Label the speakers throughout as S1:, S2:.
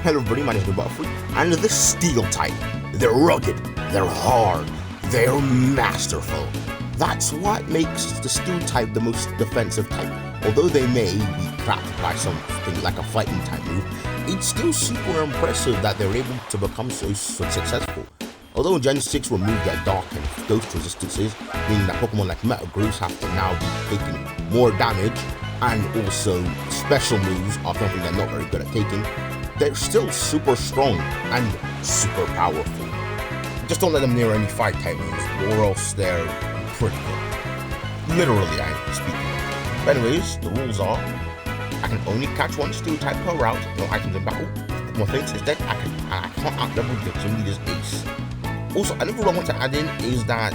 S1: Hello everybody, my name is Butterfree, and the Steel type. They're rugged, they're hard, they're masterful. That's what makes the Steel type the most defensive type. Although they may be cracked by something like a fighting type move, it's still super impressive that they're able to become so successful. Although Gen 6 removed their dark and ghost resistances, meaning that Pokemon like Metagross have to now be taking more damage, and also special moves are something they're not very good at taking, they're still super strong and super powerful. Just don't let them near any fight type moves, or else they're pretty good. Literally, I'm speaking. But anyways, the rules are, I can only catch one Steel type per route, no items in battle. Pokemon thinks instead, I can't outlevel the team leader's ace. Also, another rule I want to add in is that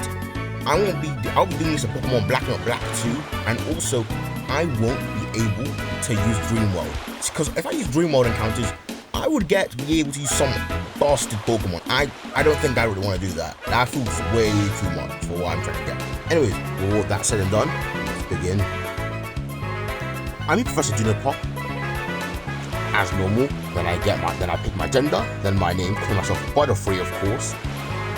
S1: I'll be doing this in Pokemon Black and Black 2, and also I won't be able to use Dream World. Because if I use Dream World encounters, I would be able to use some bastard Pokemon. I don't think I really want to do that. That feels way too much for what I'm trying to get. Anyways, with all that said and done, let's begin. I'm in Professor Juniper. As normal, then I pick my gender, then my name, call myself Butterfree, of course.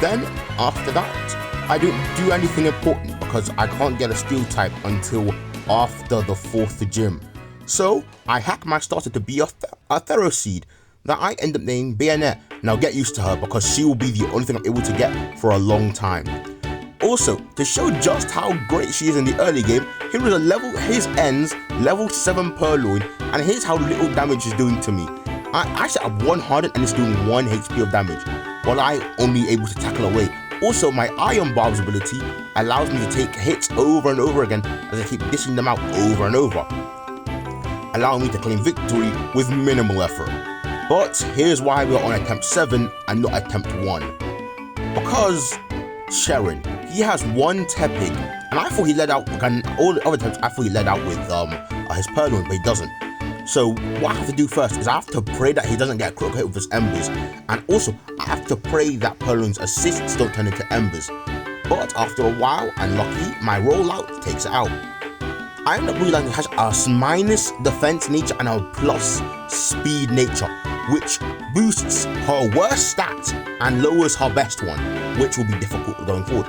S1: Then, after that, I don't do anything important because I can't get a Steel type until after the 4th gym. So, I hack my starter to be a Theroseed that I end up naming Bayonet. Now get used to her because she will be the only thing I'm able to get for a long time. Also, to show just how great she is in the early game, here is his ends, level 7 Purloin, and here's how little damage she's doing to me. I actually have 1 Harden and it's doing 1 HP of damage, while I only able to tackle away. Also, my Iron Barb's ability allows me to take hits over and over again as I keep dishing them out over and over, allowing me to claim victory with minimal effort. But here's why we are on attempt 7 and not attempt 1. Because Sharon, he has 1 Tepig, and I thought he led out, and all the other attempts I thought he led out with his Purloin, but he doesn't. So what I have to do first is I have to pray that he doesn't get a critical hit with his Embers, and also I have to pray that Purloin's assists don't turn into Embers. But after a while, and lucky, my rollout takes it out. I end up realizing it has a minus defense nature and a plus speed nature, which boosts her worst stat and lowers her best one, which will be difficult going forward.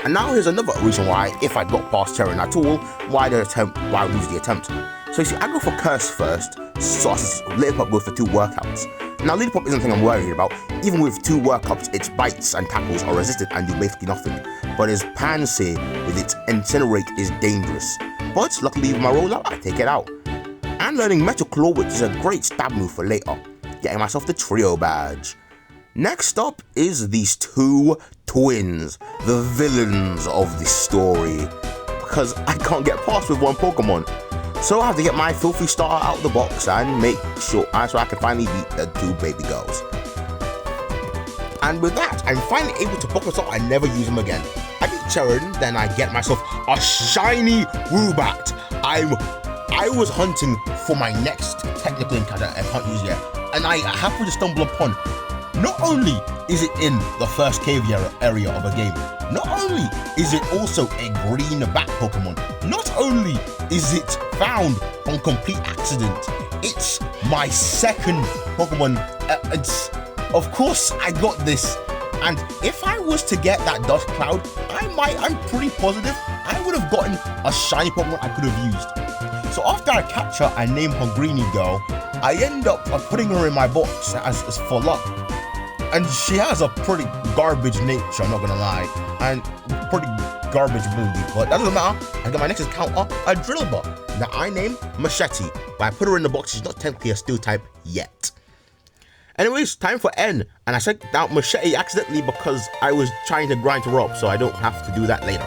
S1: And now here's another reason why, if I got past Terran at all, why I lose the attempt. So you see, I go for Curse first, so Lillipop goes for 2 workouts. Now Lillipop isn't something I'm worried about. Even with 2 workouts, its bites and tackles are resisted and do basically nothing. But his Pansy with its Incinerate is dangerous. But luckily with my rollout, I take it out. And learning Metal Claw, which is a great stab move for later, getting myself the Trio badge. Next up is these 2 twins, the villains of this story, because I can't get past with 1 Pokemon. So I have to get my filthy starter out of the box and make sure so I can finally beat the 2 baby girls. And with that, I'm finally able to Pokemon Stop and never use them again. I beat Charon, then I get myself a shiny Woobat. I was hunting for my next technical encounter I can't use yet, and I happened to stumble upon, not only is it in the first cave area of a game, not only is it also a green bat Pokemon, not only is it found on complete accident, it's my second Pokemon. Of course I got this, and if I was to get that Dust Cloud, I'm pretty positive I would have gotten a shiny Pokemon I could have used. So after I catch her and name her Greenie Girl, I end up putting her in my box as for luck. And she has a pretty garbage nature, I'm not gonna lie, and pretty garbage ability, but that doesn't matter. I get my next encounter, a Drillbur, that I name Machete, but I put her in the box. She's not technically a Steel type yet. Anyways, time for N, and I said out Machete accidentally because I was trying to grind her up, so I don't have to do that later.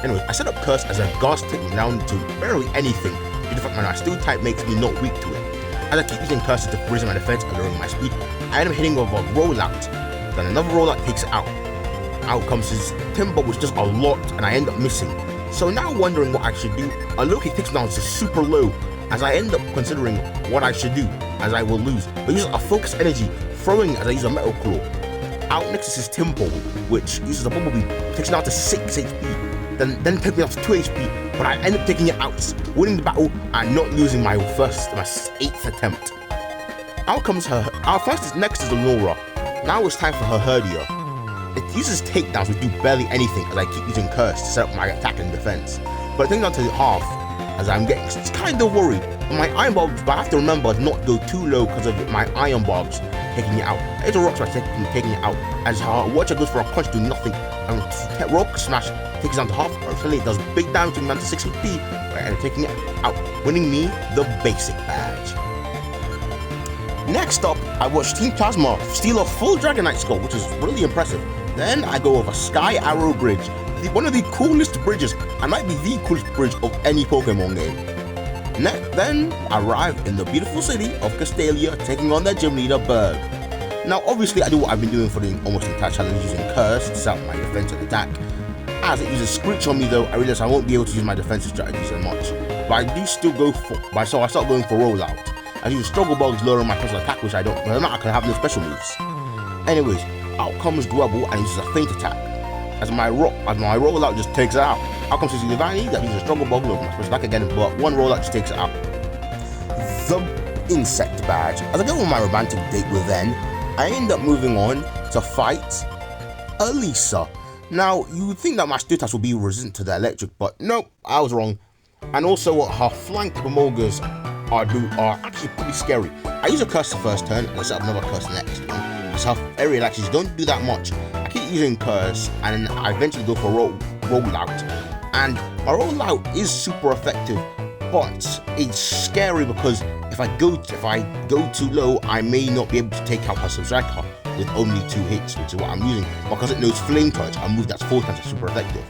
S1: Anyways, I set up Curse as a Ghost taking me down to barely anything, due to the fact that my Steel type makes me not weak to it. As I keep using Curses to raise my defense and lowering my speed, I end up hitting with a rollout. Then another rollout takes it out. Out comes his Timber, which does a lot, and I end up missing. So now wondering what I should do, a low kick takes me down to super low, as I end up considering what I should do, as I will lose. But uses a focus energy, throwing as I use a Metal Claw. Out next is his Timber, which uses a Bumblebee, takes it down to 6 HP. Then takes me down to 2 HP, but I end up taking it out, winning the battle and not losing my 8th attempt. Out comes her. Our next is Lenora. Now it's time for her Herdia. It uses takedowns which do barely anything as I keep using Curse to set up my attack and defense. But it takes down to half as I'm getting kind of worried. My iron barbs, but I have to remember not to go too low because of my iron barbs taking it out. It's a rock smash taking it out as her Watcher goes for a punch, do nothing. And rock smash takes it down to half. Suddenly it does big damage, taking down to 6 HP and taking it out, winning me the basic badge. Next up, I watched Team Plasma steal a full Dragonite skull, which is really impressive. Then I go over Sky Arrow Bridge, one of the coolest bridges, and might be the coolest bridge of any Pokemon game. Then I arrive in the beautiful city of Castelia, taking on their gym leader, Berg. Now obviously I do what I've been doing for the almost entire challenge, using Curse to set up my defense and attack. As it uses Screech on me though, I realize I won't be able to use my defensive strategies so much. But I do still go for, so I start going for Rollout. I use Struggle Bugs lowering my special attack, which I don't, but I can have no special moves. Anyways, out comes Dwebble and uses a feint attack. As my Rollout just takes it out. Out comes Divani that uses a Struggle Bug lowering my special attack again, but one Rollout just takes it out. The Insect Badge. As I go on my romantic date with N, I end up moving on to fight Elisa. Now, you would think that my Stutas would be resistant to the electric, but nope, I was wrong. And also, her flank Promolgas are actually pretty scary. I use a Curse the first turn, and I set up another Curse next one. Because her area latches don't do that much. I keep using Curse, and then I eventually go for Rollout. And my Rollout is super effective, but it's scary because if I go too low, I may not be able to take out her Substriker with only 2 hits, which is what I'm using. Because it knows Flame Touch, a move that's 4 times as super effective.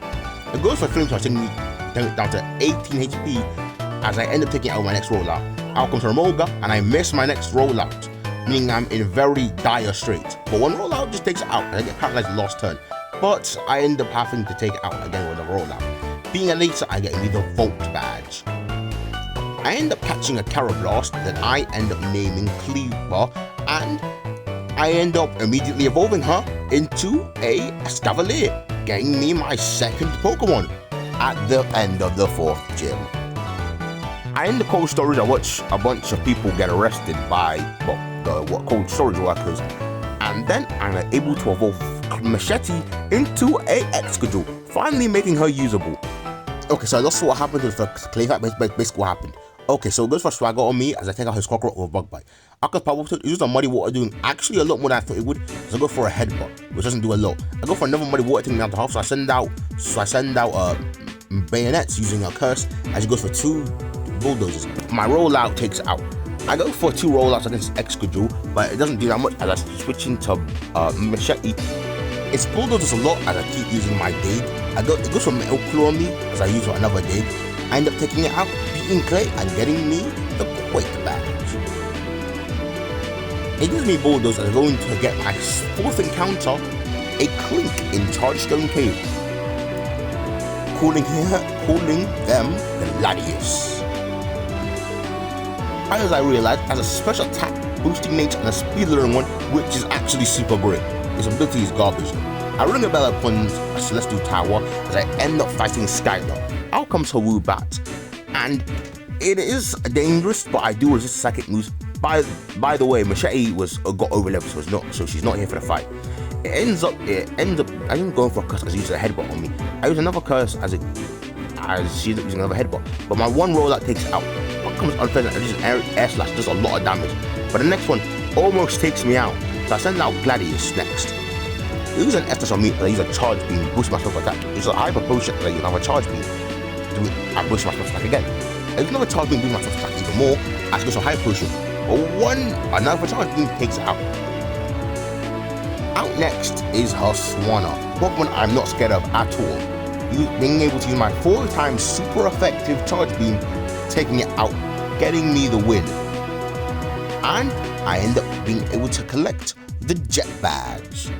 S1: It goes for Flame Touch, taking me down to 18 HP as I end up taking out my next Rollout. Out comes Remolga, and I miss my next Rollout, meaning I'm in very dire straits. But one Rollout just takes it out, and I get paralyzed the last turn. But I end up having to take it out again with a Rollout. Being a later, I get me the Volt Badge. I end up catching a Carablast that I end up naming Cleaver, and I end up immediately evolving her into a Escavalier, getting me my second Pokemon at the end of the 4th gym. I end the cold storage. I watch a bunch of people get arrested by the cold storage workers, and then I'm able to evolve Machete into a Excadrill, finally making her usable. Okay, so that's what happened with the Clayfact, basically what happened. Okay, so it goes for Swagger on me as I take out his Cockroach with a Bug Bite. Aqua's Power It uses a Muddy Water, doing actually a lot more than I thought it would. So I go for a Headbutt, which doesn't do a lot. I go for another Muddy Water, taking me down to half. So I send out Bayonets using a Curse as he goes for 2 Bulldozers. My Rollout takes it out. I go for 2 Rollouts against Excadrill, but it doesn't do that much as I switch into Machete. It's Bulldozers a lot as I keep using my Dade. It goes for Metal Claw on me as I use another Dade. I end up taking it out, beating Clay, and getting me the Quake Badge. It gives me Bulldoze as I'm going to get my 4th encounter, a Clink in Chargestone Cave, calling them Gladius. As I realized, has a special attack, boosting nature, and a speed learning one, which is actually super great. Its ability is garbage. I ring a bell upon a Celestial Tower as I end up fighting Skylar. Out comes her Woobat, and it is dangerous, but I do resist psychic moves. By the way, Machete got overleveled, so she's not here for the fight. It ends up I didn't go for a curse as I use a headbutt on me. I use another curse as she ends up using another headbutt, but my one rollout takes it out. What comes unpleasant, I use an air slash, does a lot of damage, but the next one almost takes me out. So I send out Gladius next. I use an F on me, I use a charge beam, boost my special attack. It's a hyper potion, I use another charge beam. I boost my special attack again. I use another charge beam, boost my special attack even more. I go to a high potion. But another charge beam takes it out. Out next is her Swanna, Pokemon I'm not scared of at all. Being able to use my 4 times super effective charge beam, taking it out, getting me the win. And I end up being able to collect the Jet Badge.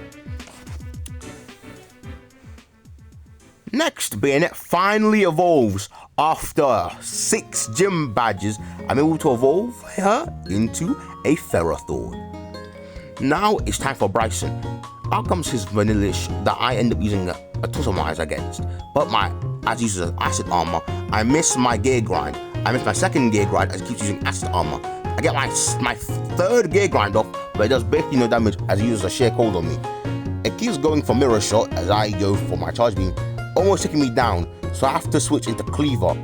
S1: Next, Bayonet finally evolves. After 6 gym badges, I'm able to evolve her into a Ferrothorn. Now it's time for Bryson. Out comes his Vanillish that I end up using a Totomize against. But as uses Acid Armor, I miss my Gear Grind. I miss my second Gear Grind as it keeps using Acid Armor. I get my third gear grind off, but it does basically no damage as he uses a sheer cold on me. It keeps going for mirror shot as I go for my charge beam, almost taking me down, so I have to switch into cleaver.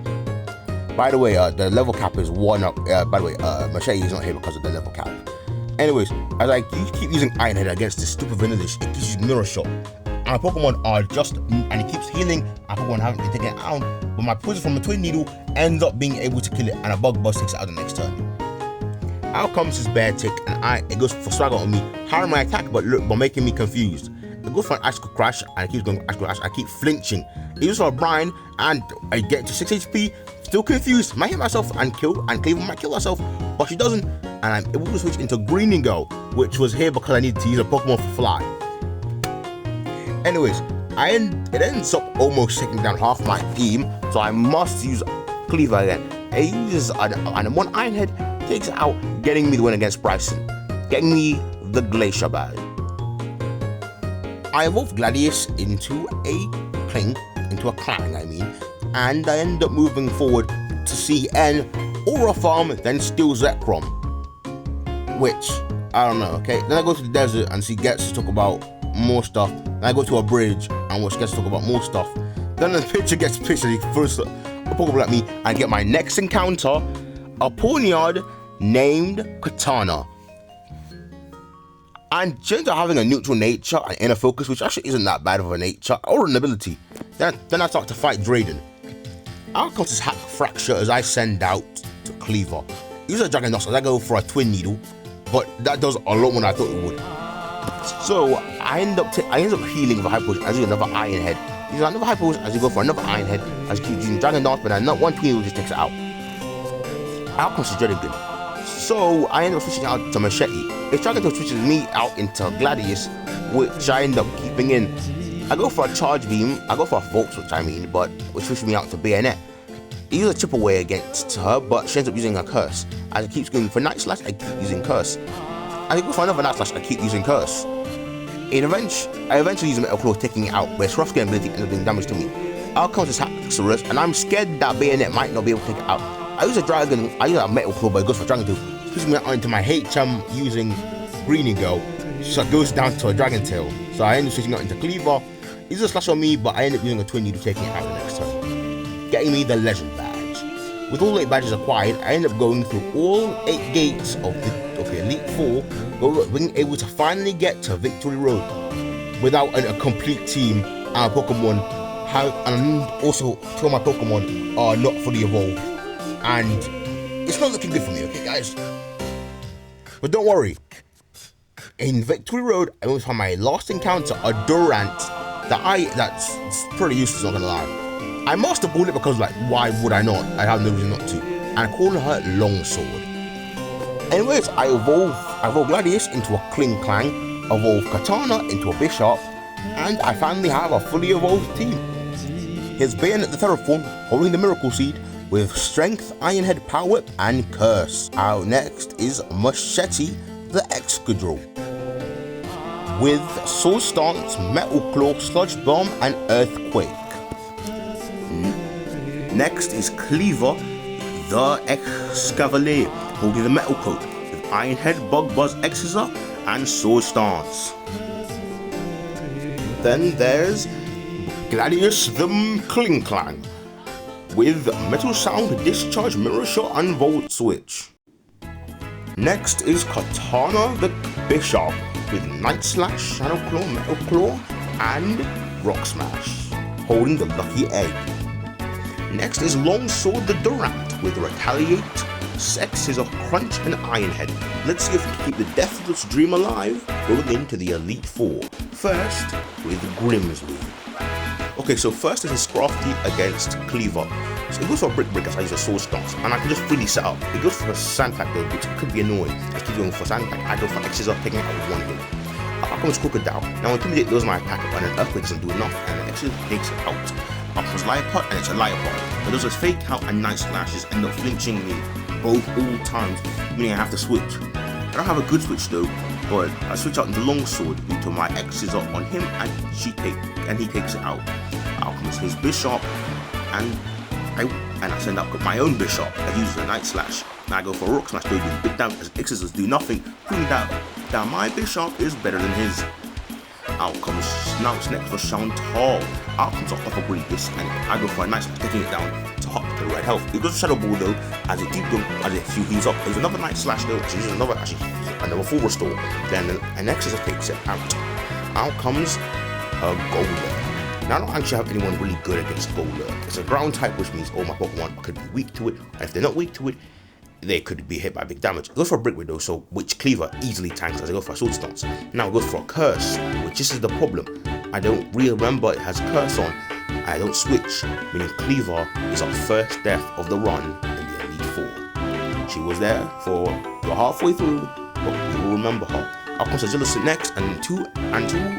S1: By the way, the level cap is 1 up. By the way, machete is not here because of the level cap. Anyways, as I keep using Iron Head against this stupid Vanillish, it keeps using mirror shot. And my Pokemon are just, and it keeps healing. My Pokemon haven't been taking it out, but my poison from a Twin Needle ends up being able to kill it, and a Bug Buzz takes it out the next turn. Out comes this Bear Tick, and it goes for Swagger on me, hiring my attack, but making me confused. It goes for an Icicle Crash, and it keeps going Icicle Crash. I keep flinching. It goes for a Brine, and I get to 6 HP, still confused. Might hit myself and kill, and Cleaver might kill herself, but she doesn't, and I'm able to switch into Greening Girl, which was here because I needed to use a Pokemon for Fly. Anyways, it ends up almost taking down half my team, so I must use Cleaver again. It uses and one Iron Head takes it out, getting me the win against Bryson, getting me the Glacier badge. I evolved Gladius into a Cling, and I end up moving forward to see N Aura Farm, then steal Zekrom, which I don't know. Okay, then I go to the desert and see Gets to talk about more stuff. Then I go to a bridge and watch Gets to talk about more stuff. Then the picture gets pissed and he throws a Pokeball at me and get my next encounter, a Pawniard named Katana. And change to having a neutral nature and inner focus, which actually isn't that bad of a nature or an ability. Then I start to fight Drayden. Out comes this Hack Fracture as I send out to Cleaver. Use a Dragon Dust as I go for a Twin Needle, but that does a lot more than I thought it would. So I end up healing with a High Potion as you another Iron Head. Use another High Potion as you go for another Iron Head as you keep using Dragon Dance, but not one Twin Needle just takes it out. Out comes the Dredigan. So I end up switching out to Machete. It's Dragon Tail switches me out into Gladius, which I end up keeping in. I go for a Charge Beam, I go for a Volt Switch which switches me out to Bayonet. I use a Chip Away against her, but she ends up using her Curse. As it keeps going for Night Slash, I keep using Curse. As I go for another Night Slash, I keep using Curse. I eventually use a Metal Claw taking it out, but its rough skin ability ends up doing damage to me. Out comes this Haxorus, and I'm scared that Bayonet might not be able to take it out. I use a Metal Claw, but it goes for Dragon Tail, pushing me out into my HM using Greening Girl, so it goes down to a Dragon Tail. So I end up switching out into Cleaver. He's a slash on me, but I end up using a Twin Needle taking it out the next turn, getting me the Legend badge. With all 8 badges acquired, I end up going through all 8 gates of the Elite Four, being able to finally get to Victory Road without a complete team and a Pokemon. And also 2 of my Pokemon are not fully evolved, and it's not looking good for me, okay guys? But don't worry, in Victory Road I almost found my last encounter, a Durant, that's pretty useless, not gonna lie. I Master Ball it because why would I not? I have no reason not to. And I call her Longsword. Anyways, I evolve Gladius into a Kling Clang, evolve Katana into a Bishop, and I finally have a fully evolved team. Here's Bayonet the Terraform holding the Miracle Seed with Strength, Iron Head, Power Whip, and Curse. Out next is Machete the Excadrill with Soul Stance, Metal Claw, Sludge Bomb, and Earthquake. Next is Cleaver the Excavalier holding the Metal Coat with Iron Head, Bug Buzz, Exeter, and Soul Stance. Then there's Gladius the Kling Clang with Metal Sound, Discharge, Mirror Shot, and Volt Switch. Next is Katana the Bishop with Night Slash, Shadow Claw, Metal Claw, and Rock Smash, holding the Lucky Egg. Next is Longsword the Durant with Retaliate, Sex Scissor, Crunch, and Iron Head. Let's see if we can keep the Deathless Dream alive going into the Elite Four. First with Grimsley. Okay, so first is Scrafty against Cleaver. So it goes for a Brick as I use a Soul Stance, and I can just freely set up. It goes for a Sand Type though, which could be annoying. I keep going for Sand Type, I go for X's up, taking it out with 1 hit. Up comes Crocodile. Now Intimidate does my attack, and an Earthquake doesn't do enough, and the X's takes it out. Up comes Liar Pot, and it's a Liar Pot. But those are Fake Out and Night Slashes end up flinching me both all times, meaning I have to switch. I don't have a good switch though, but I switch out into Longsword into my X's up on him, and he takes it out. Out comes his Bishop, and I send out my own Bishop. I use the Night Slash, I go for a rock smash, doing big damage as X's do nothing, proving that my Bishop is better than his. Out comes Snout's next for Chantal. Out comes off a Breakers, and I go for a nice taking it down to hop to the red health. It goes to Shadow Ball though, as it keeps going, as it heals up. There's another nice slash though, so there's another full restore. Then an Nexus takes it out. Out comes a Golden. Now I don't actually have anyone really good against Golden. It's a ground type, which means all my Pokemon could be weak to it, and if they're not weak to it, they could be hit by big damage. It goes for a Brick Widow, so which Cleaver easily tanks as I go for a Sword Stance. Now it goes for a Curse, which this is the problem. I don't really remember it has a Curse on. I don't switch, meaning Cleaver is our first death of the run in the Elite Four. She was there for halfway through, but we will remember her. Out comes a Zillicent next, and two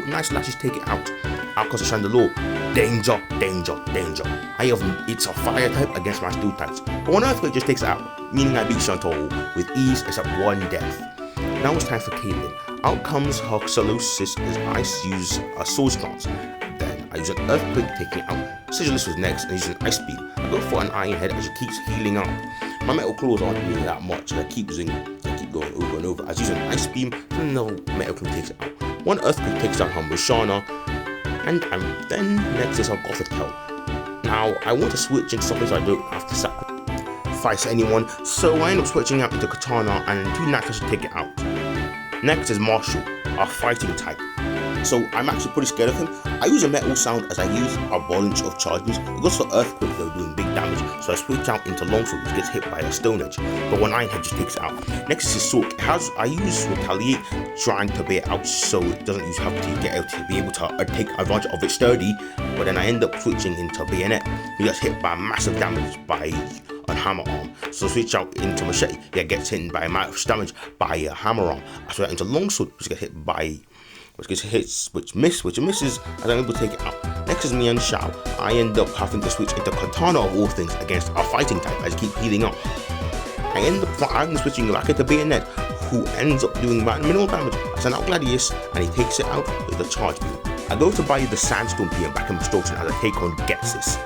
S1: nice lashes take it out. Out comes a Chandelure. Danger, danger, danger. It's a fire type against my steel types. But one Earthquake just takes it out, meaning I beat Chantal with ease except one death. Now it's time for Caitlyn. Out comes her Solosis as I use a Sword Stance. Then I use an Earthquake taking it out. Sigilus was next and I use an Ice Beam. I go for an Iron Head as it keeps healing up. My Metal Claws aren't doing that much, and I keep going over and over. As using an Ice Beam, and no Metal Claw takes it out. One Earthquake takes out her Mushana, and then next is our Gothic Hell. Now I want to switch into something so I don't have to sacrifice anyone, so I end up switching out into Katana, and two Knacks should take it out. Next is Marshall, our fighting type. So I'm actually pretty scared of him. I use a Metal Sound as I use a bunch of charge moves. It goes for Earthquake though, doing big damage, so I switch out into Longsword, which gets hit by a Stone Edge, but one Iron Head just takes it out. Next is his Sork. I use Retaliate, trying to bear it out so it doesn't have to get out to be able to take advantage of its sturdy, but then I end up switching into Bayonet. He gets hit by massive damage by a Hammer Arm, so switch out into Machete. He gets hit by massive damage by a Hammer Arm. I switch out into Longsword, which gets hit by which misses as I'm able to take it out. Next is Mian Shao. I end up having to switch into Katana of all things against our fighting type as I keep healing up. I'm switching back into Bayonet, who ends up doing minimal damage. I send out Gladius and he takes it out with a charge beam. I go to buy the Sandstorm PM back in Destruction as I take on Getsis.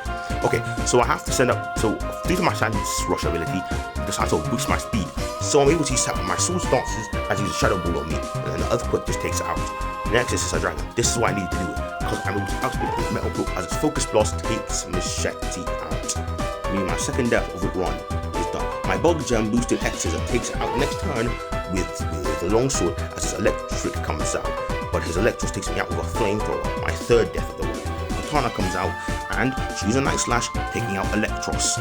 S1: Okay, so I have to send up, so due to my Sand Rush ability, this has to boost my speed. So I'm able to use my Sword Stances as I use a Shadow Ball on me, and then the Earthquake just takes it out. Next is a Dragon. This is why I need to do it, because I'm able to outspeed Metal Claw as its Focus Blast takes Machete out. Meaning my second death of it run is done. My Bug Gem boosted X's and takes it out next turn with the Longsword as his Electric comes out, but his Electros takes me out with a Flamethrower, my third death of the run. Katana comes out and she uses a Night Slash, taking out Electros.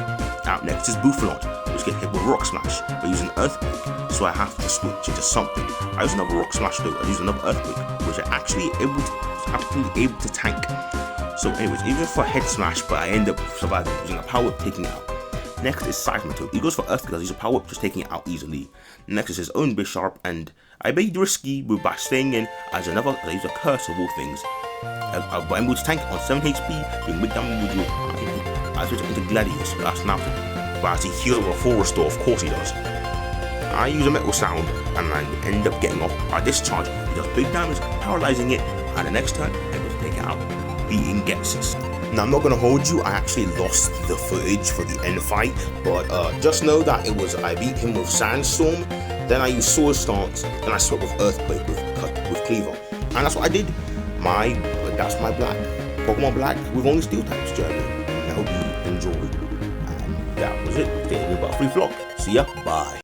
S1: Out next is Bouffalot, which gets hit with Rock Smash, but using Earthquake, so I have to switch into something. I use another Rock Smash though, I use another Earthquake, which I'm actually able to tank. So anyways, even for Head Smash, but I end up surviving using a Power Whip, taking it out. Next is Seismitoad. He goes for Earthquake, I use a Power Whip, just taking it out easily. Next is his own Bisharp, and I made risky by staying in as I use a Curse of all things. But I'm able to tank it on 7 HP, doing big damage with I switch into Gladius, last mountain. But as he heals with a full restore, of course he does. I use a Metal Sound, and I end up getting off by Discharge. He does big damage, paralyzing it, and the next turn, I'm able to take it out, beating Getsis. Now I'm not going to hold you, I actually lost the footage for the end fight, but just know that I beat him with Sandstorm, then I used Sword Stance, then I swept with Earthquake with Cleaver. And that's what I did. That's my Pokemon Black with only Steel types journey. I hope you enjoyed. And that was it. Today we got a free vlog. See ya. Bye.